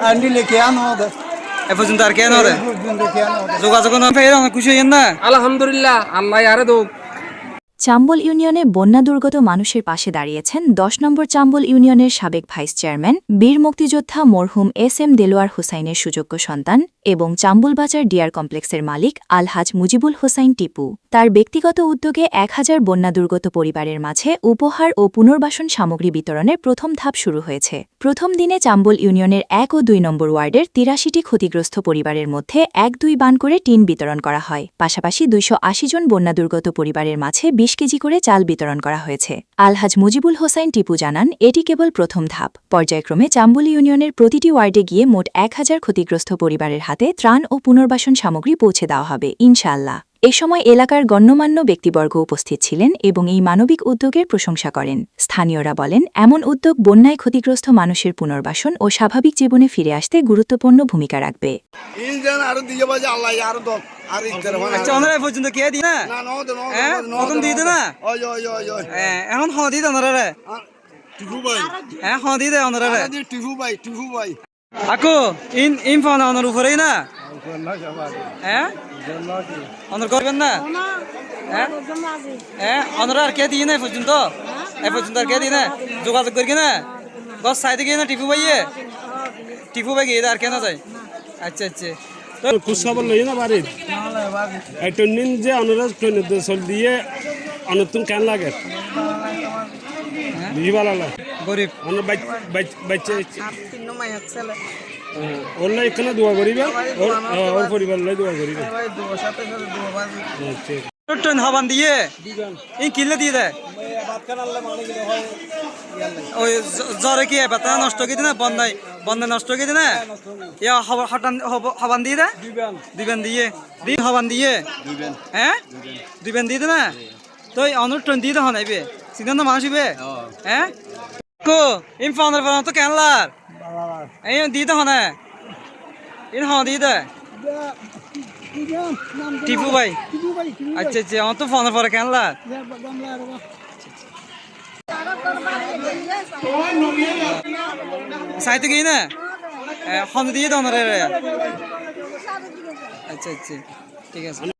আন্ডিলে কে আনো দে এ পর্যন্ত আর কেন রে পর্যন্ত কে আনো যোগাযোগ না পেয়ে অনেক খুশি হইেন না। আলহামদুলিল্লাহ আল্লাহ আরে দো। চাম্বল ইউনিয়নে বন্যা দুর্গত মানুষের পাশে দাঁড়িয়েছেন ১০ নম্বর চাম্বল ইউনিয়নের সাবেক ভাইস চেয়ারম্যান বীর মুক্তিযোদ্ধা মরহুম এস.এম. দেলোয়ার হোসাইনের সুযোগ্য সন্তান এবং চাম্বলবাজার ডিয়ার কমপ্লেক্সের মালিক আলহাজ মুজিবুল হোসাইন টিপু। তার ব্যক্তিগত উদ্যোগে ১,০০০ বন্যা দুর্গত পরিবারের মাঝে উপহার ও পুনর্বাসন সামগ্রী বিতরণের প্রথম ধাপ শুরু হয়েছে। প্রথম দিনে চাম্বল ইউনিয়নের ১ ও ২ নম্বর ওয়ার্ডের ৮৩টি ক্ষতিগ্রস্ত পরিবারের মধ্যে ১-২ বান করে টিন বিতরণ করা হয়। পাশাপাশি ২৮০ জন বন্যা দুর্গত পরিবারের মাঝে ২০ কেজি করে চাল বিতরণ করা হয়েছে। আলহাজ মুজিবুল হোসাইন টিপু জানান, এটি কেবল প্রথম ধাপ। পর্যায়ক্রমে চাম্বল ইউনিয়নের প্রতিটি ওয়ার্ডে গিয়ে মোট ১,০০০ ক্ষতিগ্রস্ত পরিবারের হাতে ত্রাণ ও পুনর্বাসন সামগ্রী পৌঁছে দেওয়া হবে ইনশাআল্লাহ। এ সময় এলাকার গণ্যমান্য ব্যক্তিবর্গ উপস্থিত ছিলেন এবং এই মানবিক উদ্যোগের প্রশংসা করেন। স্থানীয়রা বলেন, এমন উদ্যোগ বন্যায় ক্ষতিগ্রস্ত মানুষের পুনর্বাসন ও স্বাভাবিক জীবনে ফিরে আসতে গুরুত্বপূর্ণ ভূমিকা রাখবে। আচ্ছা ওনারা পর্যন্ত কে দি না প্রথম দিয়ে দে না এখন হ দিয়ে ওনারা রে হ্যাঁ হ দিয়ে দে ওনারা রে আকো ইন ফোন ওনার উপরেই না হ্যাঁ ওনার করবেন না হ্যাঁ হ্যাঁ ওনারা আর কে দিয়ে না পর্যন্ত এ পর্যন্ত আর কে দিয়ে না যোগাযোগ করি না গছ সাইডে গিয়ে না টিপু ভাই গিয়ে আর কেন যায়। আচ্ছা আচ্ছা কুসাবল লই না বাড়ি টনিন যে অনুরোধ চল দিয়ে অনুতুন কেন লাগে ভালো লাগে গরিব বাচ্চা ওর লাই এখানে দোয়া করিবে ওর পরিবার লাই দোয়া করিবে টন হবান দিয়ে এই কিলে দিয়ে দেয় ওই জ্বরে কি বাতা নষ্ট করে না বন্যায় নষ্ট করে না ইয়া হবান দিয়ে দে দিবেন দিয়ে হবান দিয়ে হ্যাঁ দিবেন দিয়ে দে না তো অনুটন দিয়ে দেওয়া নাইবে সিদ্ধান্ত মানুষ হইবে হ্যাঁ কো ইন ফোনের ফোন তো কেনলার এই দিয়ে দেওয়া না ইন হ দিয়ে দে টিপু ভাই আচ্ছা আচ্ছা আমার তো ফোনের পরে কেনলার সাইতে গিয়ে না ফোন দিয়ে দাও না রে আচ্ছা আচ্ছা ঠিক আছে।